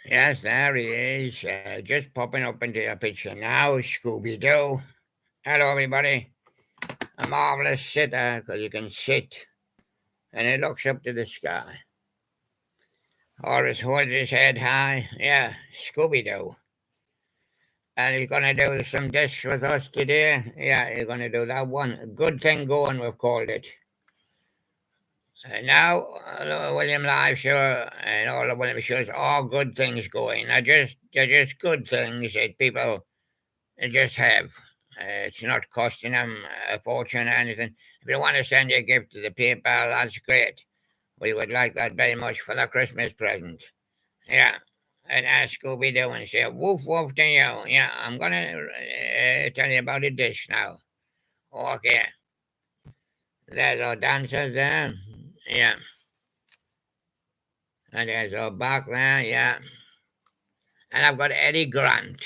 Yes, there he is. Just popping up into your picture now, Scooby Doo. Hello, everybody. A marvelous sitter, because you can sit, and he looks up to the sky. Always holds his head high. Yeah, Scooby Doo. And he's going to do some discs with us today. Yeah, he's going to do that one. Good thing going, we've called it. Now, the William Live Show and all the William shows, all good things going. They're just good things that people just have. It's not costing them a fortune or anything. If you want to send your gift to the PayPal, that's great. We would like that very much for the Christmas present. Yeah. And ask Scooby Doo and say, woof woof to you. Yeah, I'm going to tell you about a dish now. Okay. There's our dancers there. Yeah. And there's our back there. Yeah. And I've got Eddie Grant.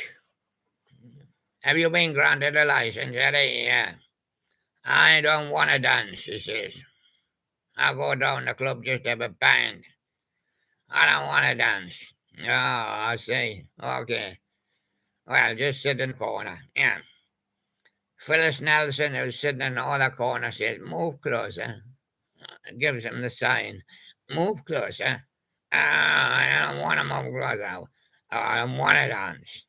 Have you been granted a license, Eddie? Yeah. I don't want to dance, he says. I'll go down the club just to have a band. I don't want to dance. Oh, I see. Okay. Well, just sit in the corner. Yeah. Phyllis Nelson, who's sitting in the other corner, says, move closer. Gives him the sign. Move closer. I don't want to move closer. I don't want to dance.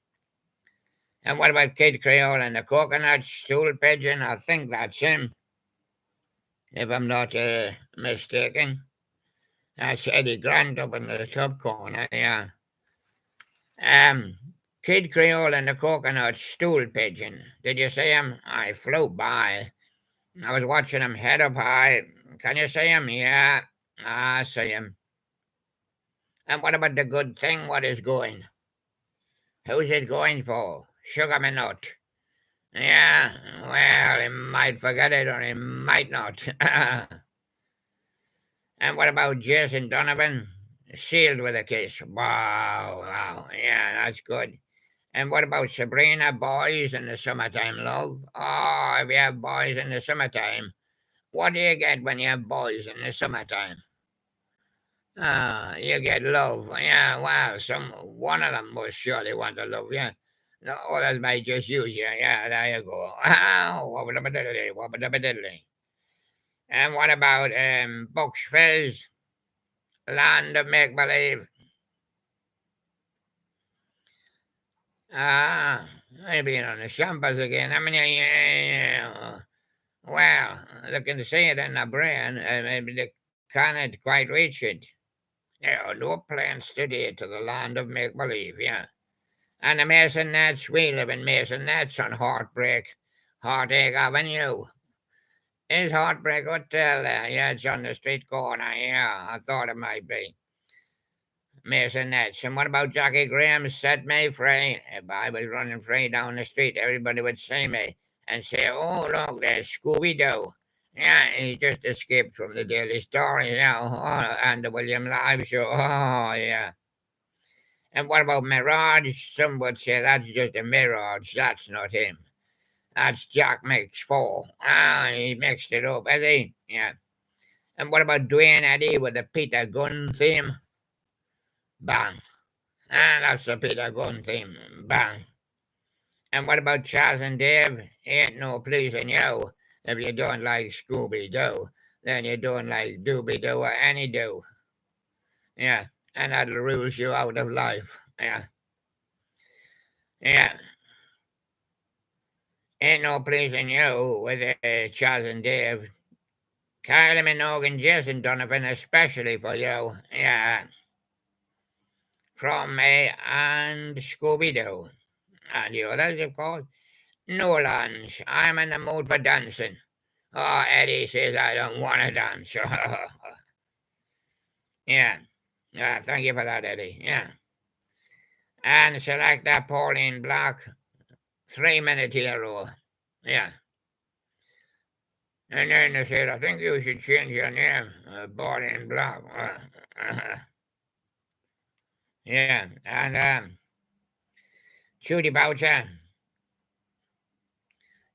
And what about Kid Creole and the coconut stool pigeon? I think that's him, if I'm not mistaken. That's Eddie Grant up in the top corner, yeah. Um, Kid Creole and the coconut stool pigeon. Did you see him? I flew by. I was watching him head up high. Can you see him? Yeah, I see him. And what about the good thing? What is going? Who's it going for? Sugar me nut. Yeah, well, he might forget it or he might not. And what about Jason Donovan? Sealed with a kiss. Wow, wow. Yeah, that's good. And what about Sabrina? Boys in the summertime, love? Oh, if you have boys in the summertime, what do you get when you have boys in the summertime? Ah, you get love. Yeah, well, one of them must surely want to love you. The others might just use you. Yeah, there you go. Wobba-dabba-diddly, wobba-dabba-diddly. And what about Bucks Fizz? Land of Make Believe? Ah, I've been on the champers again. I mean, yeah. Well, they can see it in the brain, and maybe they cannot quite reach it. There are no plans today to the land of make believe, yeah. And the Mason Nets, we live in Mason Nets on Heartache Avenue. Is Heartbreak Hotel there? Yeah, it's on the street corner, yeah. I thought it might be. Mason Nets. And what about Jackie Graham set me free? If I was running free down the street, everybody would see me and say, oh, look, there's Scooby Doo. Yeah, he just escaped from the Daily Story, yeah, and the William Live Show. Oh, yeah. And what about Mirage? Some would say that's just a mirage. That's not him. That's Jack Mix 4. Ah, he mixed it up, has he? Yeah. And what about Dwayne Eddy with the Peter Gunn theme? Bang. Ah, that's the Peter Gunn theme. Bang. And what about Charles and Dave? Ain't no pleasing you. If you don't like Scooby Doo, then you don't like Dooby Doo or any Doo. Yeah. And that'll rules you out of life. Yeah. Yeah. Ain't no pleasing you with Charles and Dave. Kylie Minogue and Jason Donovan, especially for you. Yeah. From me and Scooby Doo. And the others, of course. Nolans, I'm in the mood for dancing. Oh, Eddie says I don't want to dance. Yeah. Yeah, thank you for that, Eddie. Yeah. And select that Pauline Block 3 minute hero. Yeah. And then they said, I think you should change your name, Pauline Block. Yeah. And Judy Boucher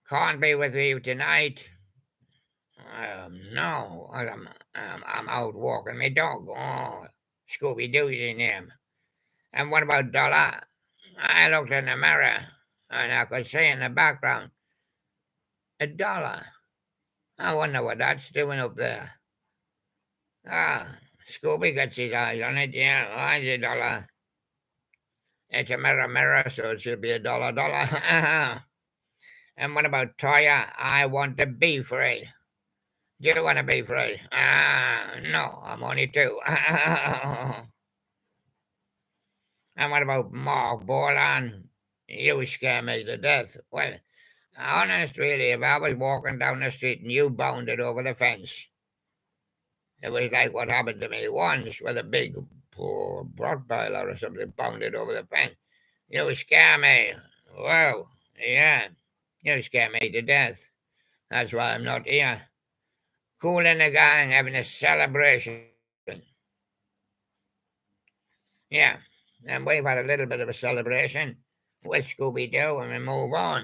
can't be with you tonight. No, I'm out walking my dog. Oh, Scooby Doo's name. And what about dollar? I looked in the mirror and I could see in the background a dollar. I wonder what that's doing up there. Ah, Scooby gets his eyes on it. Yeah, oh, it's a dollar. It's a mirror, mirror, so it should be a dollar, dollar. And what about Toya? I want to be free. Do you want to be free? No, I'm only two. And what about Mark Bolan? You scare me to death. Well, honest, really, if I was walking down the street and you bounded over the fence, it was like what happened to me once with a big poor Rottweiler or something bounded over the fence. You scare me. Well, yeah, you scare me to death. That's why I'm not here. Cool in the gang having a celebration. Yeah, and we've had a little bit of a celebration with Scooby Doo and we move on.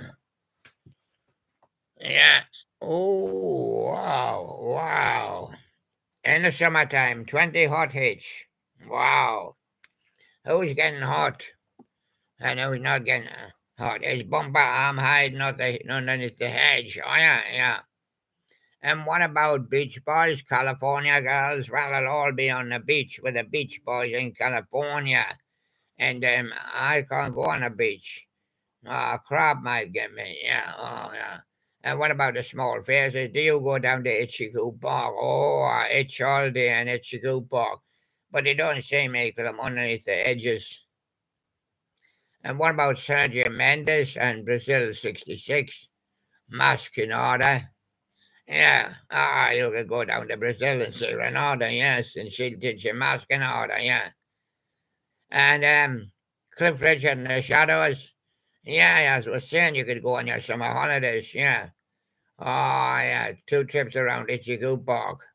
Yeah. Oh, wow, wow. In the summertime, 20 hot hits. Wow. Who's getting hot and who's not getting hot? Is Bumper Arm hiding underneath the hedge? Oh, yeah, yeah. And what about beach boys, California girls? Well, they'll all be on the beach with the beach boys in California. And I can't go on the beach. A crab might get me. Yeah, oh, yeah. And what about the small faces? Do you go down to Itchy-Coo Park? Oh, I itch all day in Itchy-Coo Park. But they don't see me because I'm underneath the edges. And what about Sergio Mendes and Brazil 66? Mask in order. Yeah, you could go down to Brazil and see Renata, yes, and she'll teach you mask in order, yeah. And Cliff Richard and the Shadows. Yeah, yeah, as I was saying, you could go on your summer holidays, yeah. Oh, yeah, 2 trips around Itchy-Coo Park.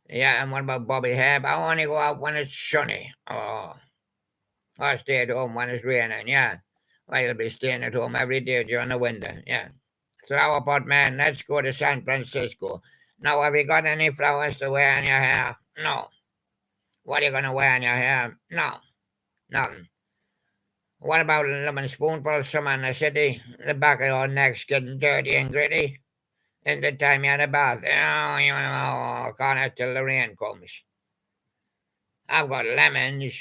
Yeah, and what about Bobby Hebb? I only go out when it's sunny. Oh, I stay at home when it's raining, yeah. Well, you'll be staying at home every day during the winter, yeah. Flower pot man, let's go to San Francisco. Now, have you got any flowers to wear in your hair? No. What are you going to wear in your hair? No, nothing. What about a lemon spoonful of summer in the city? The back of your neck's getting dirty and gritty. And the time you're in the bath, oh, you know, can't till the rain comes. I've got lemons,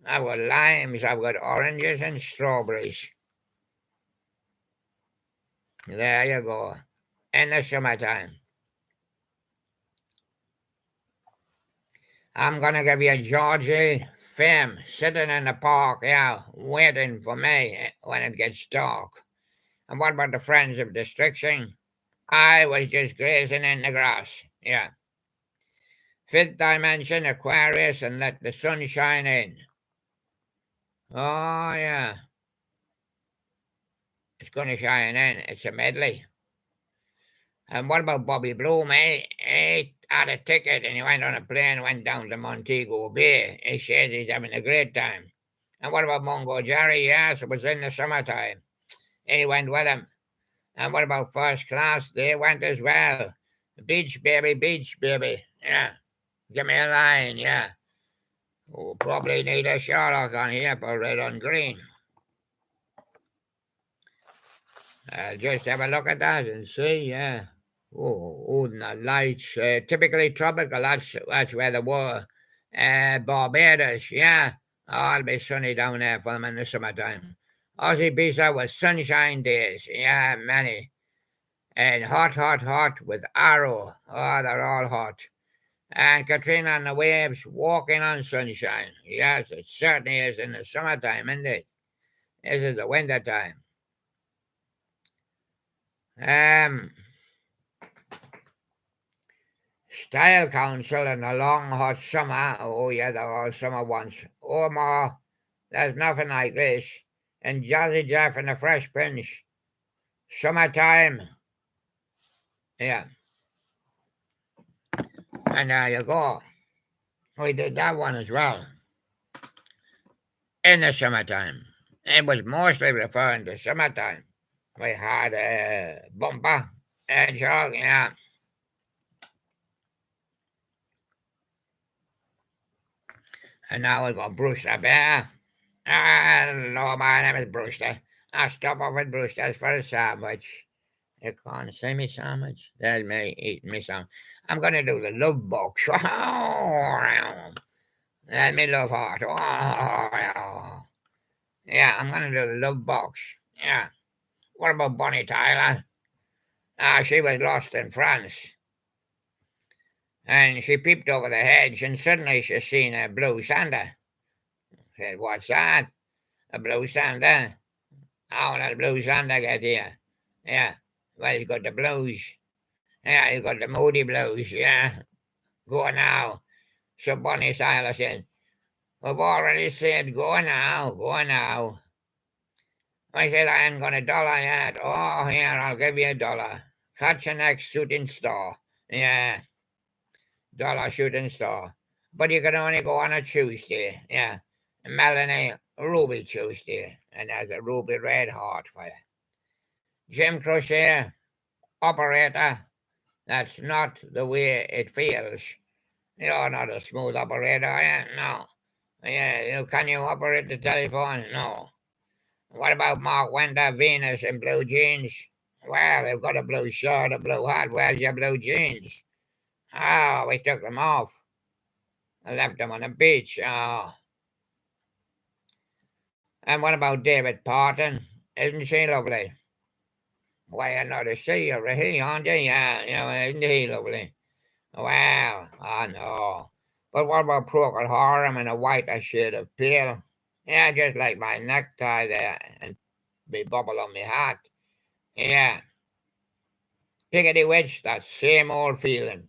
I've got limes, I've got oranges and strawberries. There you go. In the summertime. I'm gonna give you Georgie Fim sitting in the park, yeah, waiting for me when it gets dark. And what about the Friends of Destruction? I was just grazing in the grass, yeah. Fifth dimension Aquarius and let the sun shine in. Oh, yeah. It's going to shine in. It's a medley. And what about Bobby Bloom? He had a ticket and he went on a plane, went down to Montego Bay. He says he's having a great time. And what about Mungo Jerry? Yes, it was in the summertime. He went with him. And what about First Class? They went as well. Beach, baby, beach, baby. Yeah. Give me a line, yeah. Oh, probably need a Sherlock on here for red on green. Just have a look at that and see, yeah. Oh, the lights. Typically tropical, that's where they were. Barbados, yeah. Oh, it'll be sunny down there for them in the summertime. Aussie Bisa with sunshine days, yeah, many. And hot, hot, hot with Arrow. Oh, they're all hot. And Katrina and the waves walking on sunshine. Yes, it certainly is in the summertime, isn't it? This is the winter time. Style Council in the long hot summer. Oh yeah, they're all summer ones. Omar, there's nothing like this. And Jazzy Jeff and the Fresh Prince. Summertime. Yeah. And there you go. We did that one as well. In the summertime. It was mostly referring to summertime. We had Bumper, Hedgehog, yeah. And now we got Bruce the Bear. Hello, my name is Brewster. I stop off at Brewster's for a sandwich. You can't say me sandwich. There's me eating me sandwich. I'm going to do the love box. Let me love heart. Yeah, I'm going to do the love box. Yeah. What about Bonnie Tyler? She was lost in France. And she peeped over the hedge and suddenly she seen a blue sander. Said, what's that? A blue sander? How did a blue sander get here? Yeah. Well, he's got the blues. Yeah, he's got the moody blues. Yeah. Go now. So Bonnie Tyler said, I've already said go now, go now. I said I ain't got $1 yet. Oh, here, I'll give you $1. Catch your next shooting star. Yeah, dollar shooting star. But you can only go on a Tuesday. Yeah, Melanie Ruby Tuesday, and there's a ruby red heart for you. Jim Crochet, operator. That's not the way it feels. You're not a smooth operator, are you? No. Yeah, can you operate the telephone? No. What about Mark Wender, Venus, and blue jeans? Well, they've got a blue shirt, a blue hat. Where's your blue jeans? Oh, we took them off. I left them on the beach. Oh. And what about David Parton? Isn't she lovely? Why, you're not a she, you're a he, aren't you? Yeah, isn't he lovely? Well, I know. But what about Procol Harum in a whiter shade of pale? Yeah, just like my necktie there and me bubble on my hat. Yeah. Piggity witch, that same old feeling.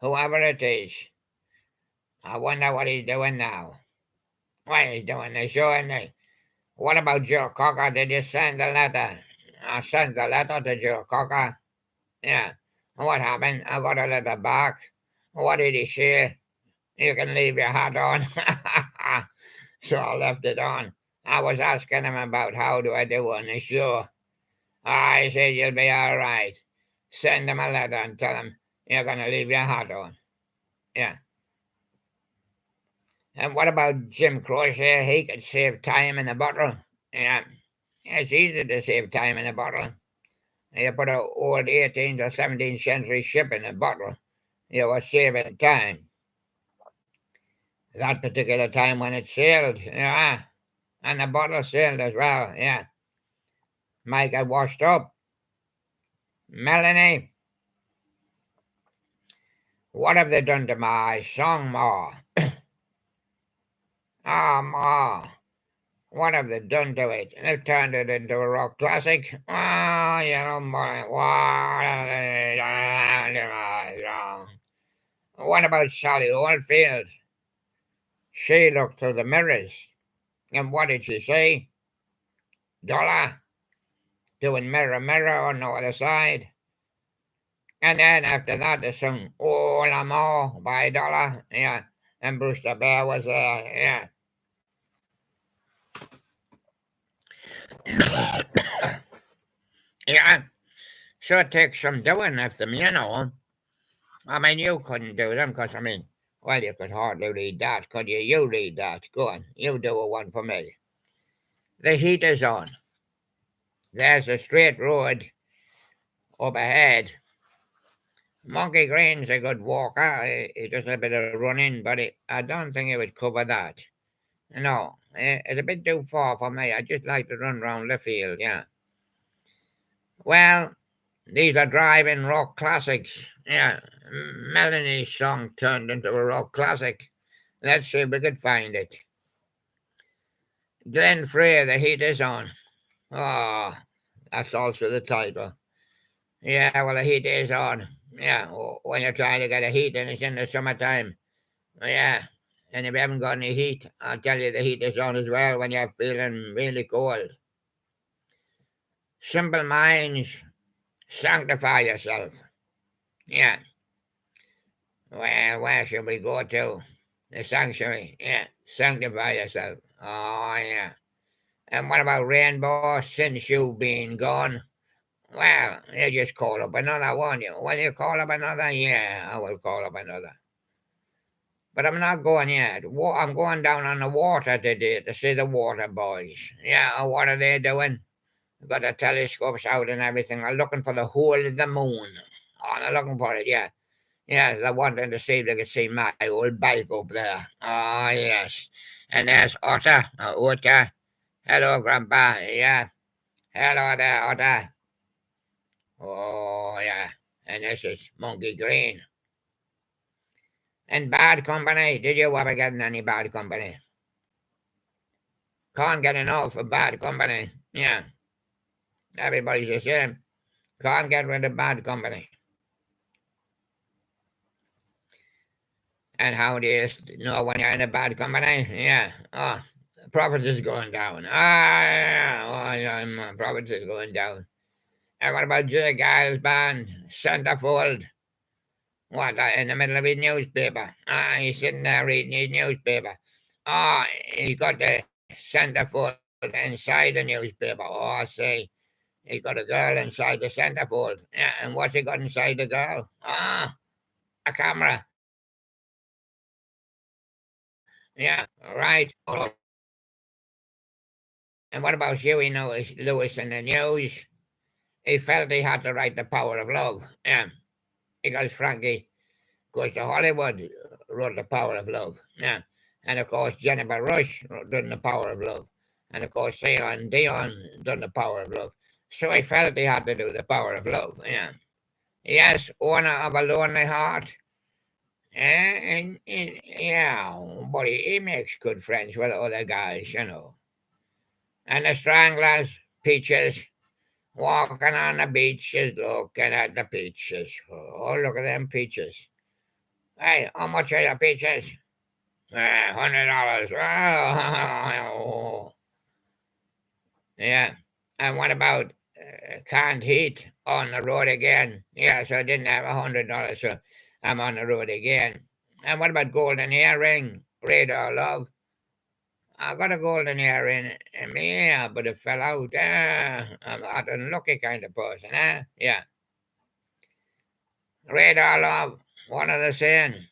Whoever it is, I wonder what he's doing now. What he's doing the show, isn't he? What about Joe Cocker? Did you send the letter? I sent the letter to Joe Cocker. Yeah. What happened? I got a letter back. What did he say? You can leave your hat on. So I left it on. I was asking him about how do I do on the show. I said you'll be all right. Send him a letter and tell him you're going to leave your hat on. Yeah. And what about Jim Croce? He could save time in a bottle. Yeah. It's easy to save time in a bottle. You put an old 18th or 17th century ship in a bottle. You were saving time. That particular time when it sailed, yeah. And the bottle sailed as well, yeah. Might get washed up. Melanie, what have they done to my song, Ma? Ma, what have they done to it? They've turned it into a rock classic. Oh, you know, what have they done to my song? What about Sally Oldfield? She looked through the mirrors. And what did she say? Dollar. Doing mirror, mirror on the other side. And then after that, they sung Oh L'Amour by Dollar. Yeah. And Brewster Bear was there. Yeah. Yeah. So it takes some doing of them, you know. I mean, you couldn't do them because, well, you could hardly read that, could you? You read that. Go on. You do a one for me. The heat is on. There's a straight road up ahead. Monkey Green's a good walker. He does a bit of running, but I don't think he would cover that. No, it's a bit too far for me. I just like to run round the field, yeah. Well, these are driving rock classics. Yeah, Melanie's song turned into a rock classic. Let's see if we could find it. Glenn Frey, The Heat Is On. Oh, that's also the title. Yeah, well, the heat is on. Yeah, when you're trying to get a heat and it's in the summertime. Yeah, and if you haven't got any heat, I'll tell you the heat is on as well when you're feeling really cold. Simple minds, sanctify yourself. Yeah. Well, where should we go to? The sanctuary. Yeah, sanctify yourself. Oh, yeah. And what about Rainbow since you've been gone? Well, you just call up another, won't you? Will you call up another? Yeah, I will call up another. But I'm not going yet. I'm going down on the water today to see the water boys. Yeah, what are they doing? Got the telescopes out and everything. I'm looking for the hole in the moon. Oh, they're looking for it, yeah. Yeah, they're wanting to see if they can see my old bike up there. Oh, yes. And there's Otter. Otter. Hello, Grandpa. Yeah. Hello there, Otter. Oh, yeah. And this is Monkey Green. And bad company. Did you ever get in any bad company? Can't get enough of bad company. Yeah. Everybody's the same. Can't get rid of bad company. And how do you know when you're in a bad company? Yeah. Oh, profit is going down. Ah, yeah. Oh, yeah. Profit is going down. And what about J. Giles Band? Centerfold? What, in the middle of his newspaper? Ah, he's sitting there reading his newspaper. Oh, he's got the centerfold inside the newspaper. Oh, I see. He's got a girl inside the centerfold. Yeah, and what's he got inside the girl? Ah, a camera. Yeah, right. And what about Huey Lewis in the news? He felt he had to write The Power of Love. Yeah, because Frankie goes to Hollywood, wrote The Power of Love. Yeah, and of course Jennifer Rush done The Power of Love, and of course Celine Dion done The Power of Love. So he felt he had to do The Power of Love. Yeah. Yes, owner of a lonely heart. And yeah, but he makes good friends with other guys, you know. And the Stranglers, Peaches, walking on the beaches, looking at the peaches. Oh, look at them peaches. Hey, how much are your peaches? $100. Oh, yeah. And what about canned heat on the road again? Yeah, so I didn't have $100, so I'm on the road again. And what about golden earring? Radar love. I got a golden earring in my ear, but it fell out. I'm not an unlucky kind of person, eh? Yeah. Radar love. What are they saying?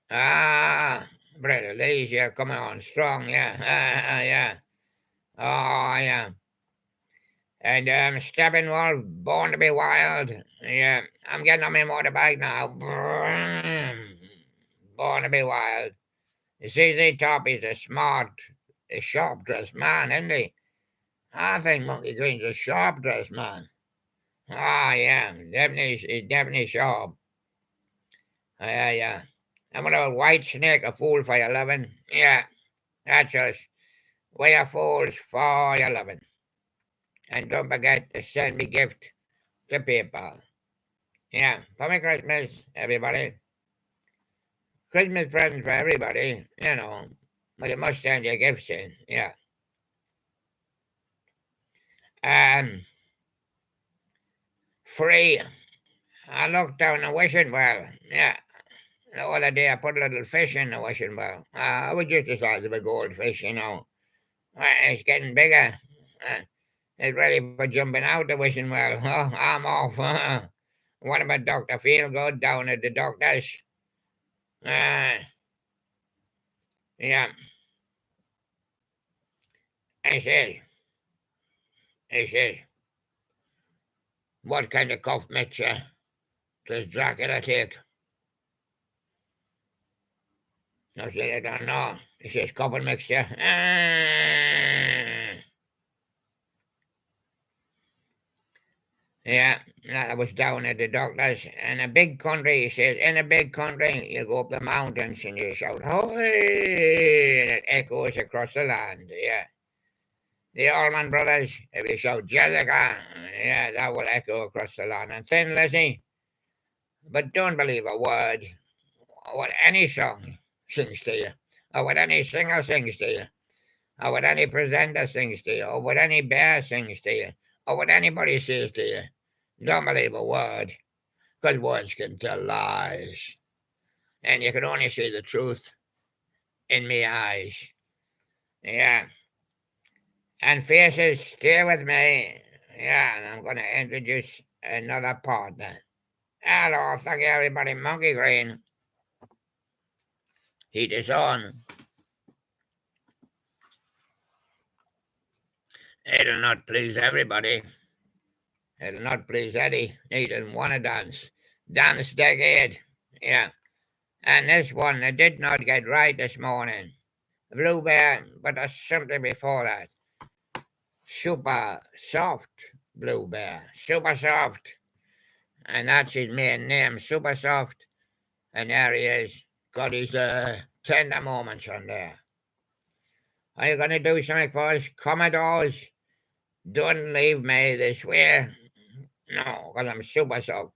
Ah, Brother Lee's here coming on strong, yeah. Yeah. Oh, yeah. And Steppenwolf, born to be wild. Yeah, I'm getting on my motorbike now. Born to be wild. You see, they top is a smart, a sharp dressed man, isn't he? I think Monkey Green's a sharp dressed man. Ah, yeah, definitely, he's definitely sharp. Yeah, yeah. I'm a white snake, a fool for your loving. Yeah, that's us. We are fools for your loving. And don't forget to send me gift to PayPal. Yeah, for me Christmas, everybody. Christmas presents for everybody, you know. But you must send your gifts in, yeah. Um, Free. I looked down the wishing well, yeah. The other day I put a little fish in the wishing well. I was just the size of a goldfish, you know. It's getting bigger. It's ready for jumping out the wishing well. Oh, I'm off. What about Dr. Feelgood down at the doctor's? Uh, yeah, I say, I say, what kind of cough mixture does Dracula take? I said, I don't know. He says, couple mixture. Yeah, I was down at the doctor's. In a big country, he says, in a big country, you go up the mountains and you shout, "Hoy!" And it echoes across the land. Yeah. The Allman Brothers, if you shout, "Jessica," yeah, that will echo across the land. And Thin Lizzy, but don't believe a word what any song sings to you, or what any singer sings to you, or what any presenter sings to you, or what any bear sings to you, or what anybody says to you. Don't believe a word, because words can tell lies, and you can only see the truth in me eyes. Yeah, and faces, stay with me. Yeah, and I'm going to introduce another partner. Hello, thank you everybody, Monkey Green. Heat is on. It'll not please everybody. It'll not please Eddie. He didn't want to dance. Dance decade. Yeah. And this one, I did not get right this morning. Blue Bear, but there's something before that. Super soft Blue Bear. Super soft. And that's his main name, Super soft. And there he is. Got his tender moments on there. Are you going to do something for us, Commodores? Don't leave me this way. No, because I'm super soft.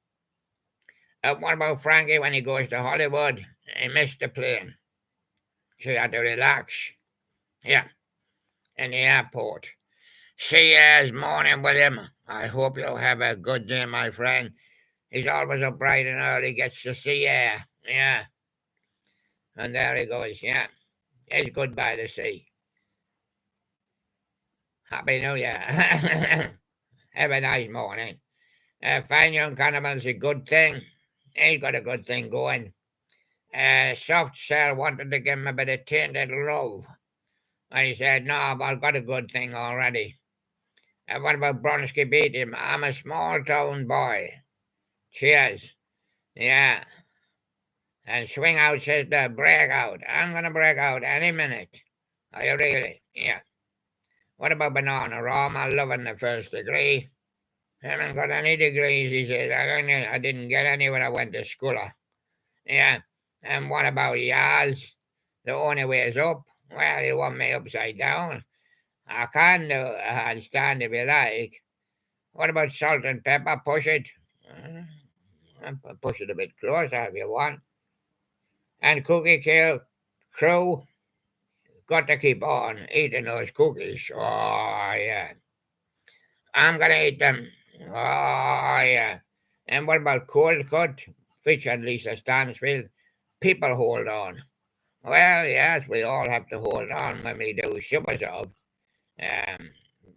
What about Frankie when he goes to Hollywood? He missed the plane. So he had to relax. Yeah, in the airport. See you morning, William. I hope you have a good day, my friend. He's always up bright and early, gets to see air. Yeah. And there he goes, yeah. It's good by the sea. Happy New Year. Have a nice morning. Fine young cannibal's a good thing. He's got a good thing going. Soft Cell wanted to give him a bit of tainted love. And he said, no, I've got a good thing already. What about Bronski beat him? I'm a small town boy. Cheers. Yeah. And Swing Out says the break out. I'm going to break out any minute. Are you really? Yeah. What about Banana Rum? I love in the first degree. Haven't got any degrees, he says. I didn't get any when I went to school. Yeah. And what about Yaz? The only way is up. Well, you want me upside down? I can do a handstand if you like. What about Salt and Pepper? Push it. Push it a bit closer if you want. And Cookie Kill Crew, got to keep on eating those cookies. Oh, yeah. I'm going to eat them. Oh, yeah. And what about Cold Cut? Featured Lisa Stansfield. People hold on. Well, yes, we all have to hold on when we do Super Soft.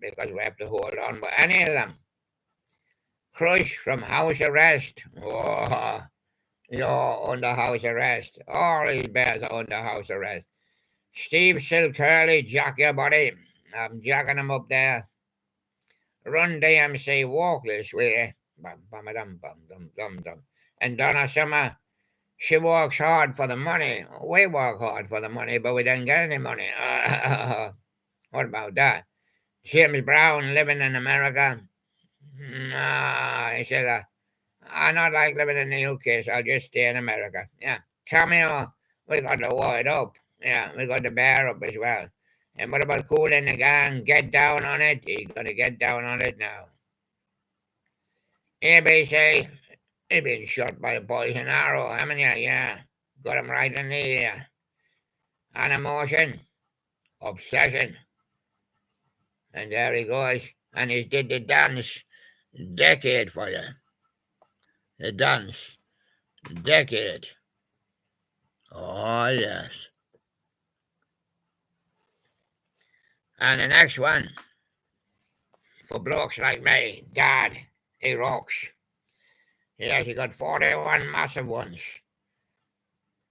Because we have to hold on with any of them. Crush from house arrest. Oh, you're under house arrest. All these bears are under house arrest. Steve Silk Curly, jack your body. I'm jacking him up there. Run DMC, walk this way. Bum, bum, dum, bum, dum, dum, dum. And Donna Summer, she works hard for the money. We work hard for the money, but we don't get any money. What about that? James Brown living in America. He said, I not like living in the UK, so I'll just stay in America. Yeah. Cameo, we got to wall it up. Yeah, we got the bear up as well. And what about Cool in the Gang? Get down on it. He's going to get down on it now. ABC, he been shot by a poison arrow, haven't you? Yeah. Got him right in the ear. An emotion, obsession. And there he goes. And he did the dance decade for you. The dance decade. Oh, yes. And the next one, for blokes like me, Dad, he rocks. Yes, he got 41 massive ones.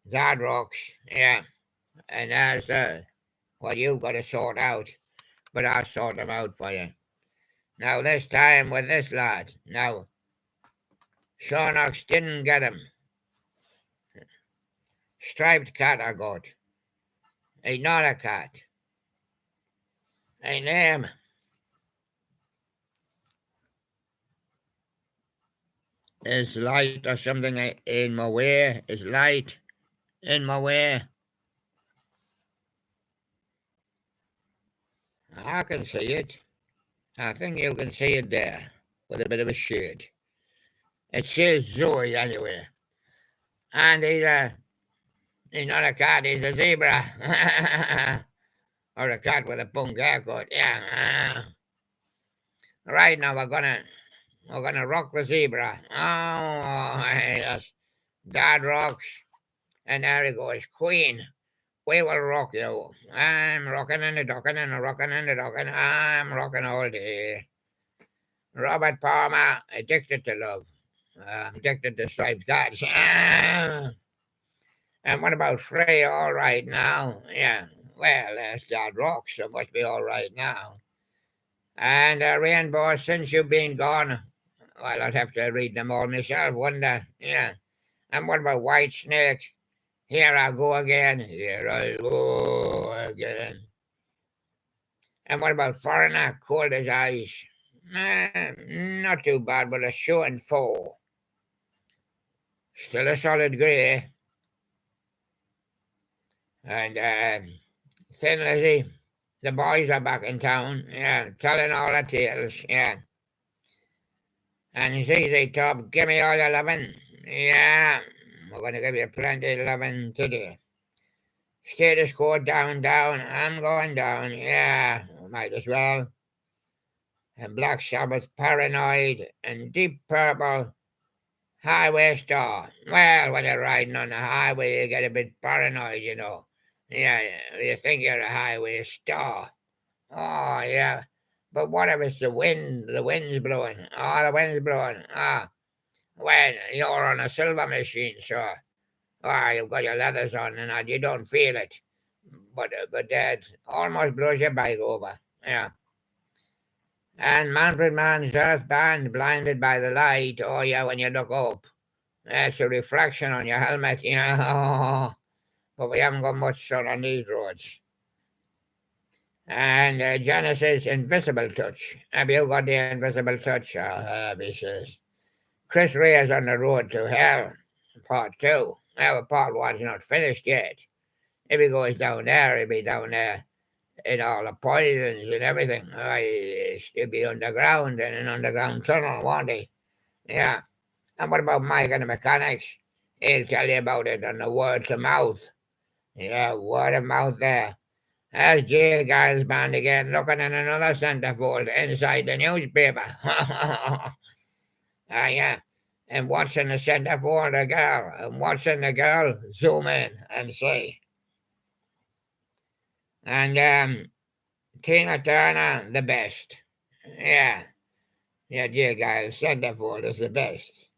Dad rocks, yeah. And that's what you've got to sort out. But I'll sort them out for you. Now, this time with this lad. Now, Shawnox didn't get him. Striped cat I got. He's not a cat. A name. Is light or something in my way? Is light in my way? I can see it. I think you can see it there with a bit of a shade. It says Zoe anyway. And he's not a cat, he's a zebra. Or a cat with a punk haircut. Yeah. Right now we're gonna rock the zebra. Oh yes. Dad rocks. And there he goes. Queen. We will rock you. I'm rocking and the docking and the rocking and the docking. I'm rocking all day. Robert Palmer, addicted to love. Addicted to striped cats. And what about Frey? All right now? Yeah. Well, there's that rock, so must be all right now. And Rainbow, since you've been gone, well, I'd have to read them all myself, wouldn't I? Yeah. And what about White Snake? Here I go again. Here I go again. And what about Foreigner? Cold as ice. Not too bad, but a show and four. Still a solid grey. And Thin Lizzy, the boys are back in town. Yeah, telling all the tales. Yeah. And ZZ Top, give me all your lovin'. Yeah, we're going to give you plenty of lovin' today. Status quo down, down. I'm going down. Yeah, might as well. And Black Sabbath, Paranoid, and Deep Purple, Highway Star. Well, when you're riding on the highway, you get a bit paranoid, you know. Yeah, you think you're a highway star. Oh, yeah. But what if it's the wind? The wind's blowing. Oh, the wind's blowing. Ah, well, you're on a silver machine, sir. Ah, you've got your leathers on and you don't feel it. But that almost blows your bike over. Yeah. And Manfred Mann's Earthbound, blinded by the light. Oh, yeah, when you look up. That's a reflection on your helmet, you know. But we haven't got much sun on these roads. And Genesis Invisible Touch. Have you got the Invisible Touch? He says. Chris Ray is on the road to hell, part 2. Now, part 1's not finished yet. If he goes down there, he'll be down there in all the poisons and everything. He'll be underground in an underground tunnel, won't he? Yeah. And what about Mike and the Mechanics? He'll tell you about it on the word to mouth. Yeah, word of mouth there. There's J. Giles Band again, looking in another centerfold inside the newspaper. Yeah. And what's in the centerfold? A girl. And what's in the girl? Zoom in and see. And Tina Turner, the best. Yeah. Yeah, J. Giles, centerfold is the best.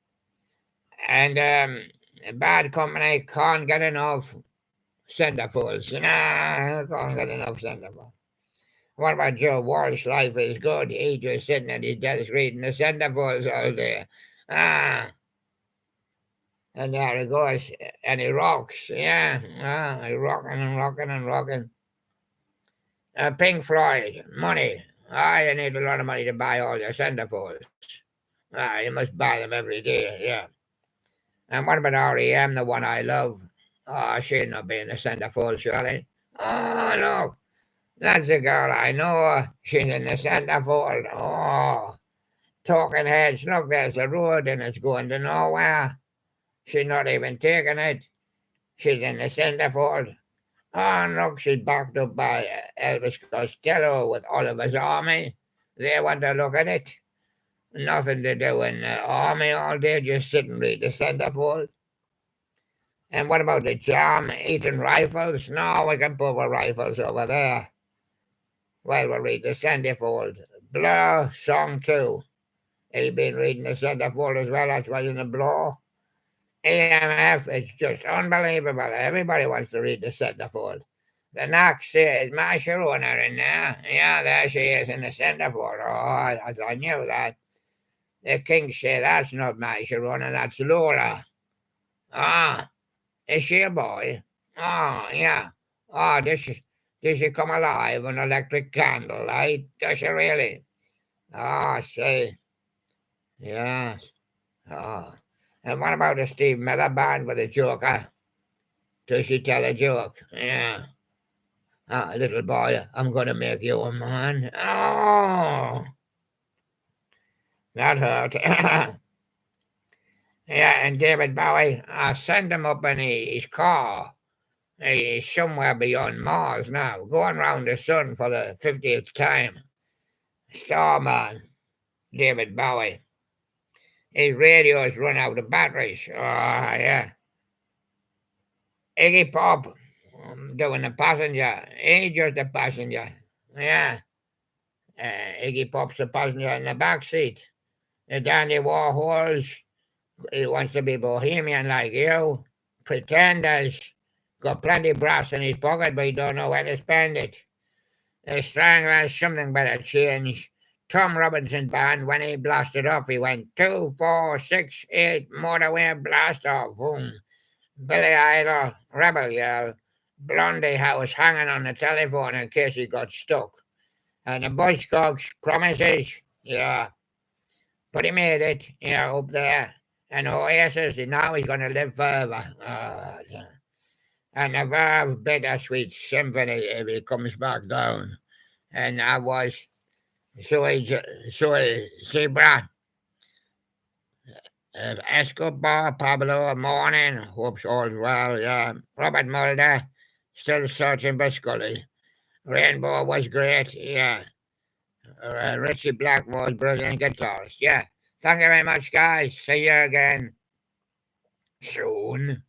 And Bad Company can't get enough centerfolds. Nah, can't get enough centerfolds. What about Joe Walsh? Life is good. He just sitting at his desk reading the centerfolds all day. And there he goes. And he rocks. Yeah. He's rocking and rocking and rocking. Pink Floyd, money. You need a lot of money to buy all your centerfolds. You must buy them every day. Yeah. And what about R.E.M., the one I love? She'll not be in the centerfold, surely. Oh, look. That's the girl I know. She's in the centerfold. Oh, talking heads. Look, there's the road and it's going to nowhere. She's not even taking it. She's in the centerfold. Oh, and look, she's backed up by Elvis Costello with Oliver's Army. They want to look at it. Nothing to do in the army all day, just sit and read the centerfold. And what about the Jam eating rifles? No, we can put our rifles over there. Well, we'll read the centerfold. Blur, song 2. He's been reading the centerfold as well. That's why in the Blur. EMF, it's just unbelievable. Everybody wants to read the centerfold. The Knock says, my Sharona in there. Yeah, there she is in the centerfold. Oh, I knew that. The King say, that's not my Sharona, that's Lola. Is she a boy? Yeah. Does she come alive on electric candlelight? Does she really? See. Yes. And what about the Steve Miller Band with the Joker? Does she tell a joke? Yeah. Little boy, I'm going to make you a man. Oh, that hurt. Yeah, and David Bowie, send him up in his car. He's somewhere beyond Mars now, going round the sun for the 50th time. Starman, David Bowie. His radio's run out of batteries. Yeah. Iggy Pop, doing the passenger. He's just a passenger. Yeah. Iggy Pop's a passenger in the back seat. The Dandy Warhols, he wants to be bohemian like you. Pretenders. Got plenty of brass in his pocket, but he don't know where to spend it. The Strangler's something better change. Tom Robinson band, when he blasted off, he went 2, 4, 6, 8, motorway blast off. Boom. Billy Idol, Rebel Yell, Blondie House hanging on the telephone in case he got stuck. And the Bushcocks promises, yeah. But he made it, up there. And Oasis, now he's going to live forever. Oh, yeah. And a very bittersweet symphony if he comes back down. And I was Zebra, Escobar, Pablo, morning, hopes all's well, yeah. Robert Mulder, still searching for Scully. Rainbow was great, yeah. Richie Blackmore's brilliant guitarist, yeah. Thank you very much, guys. See you again soon.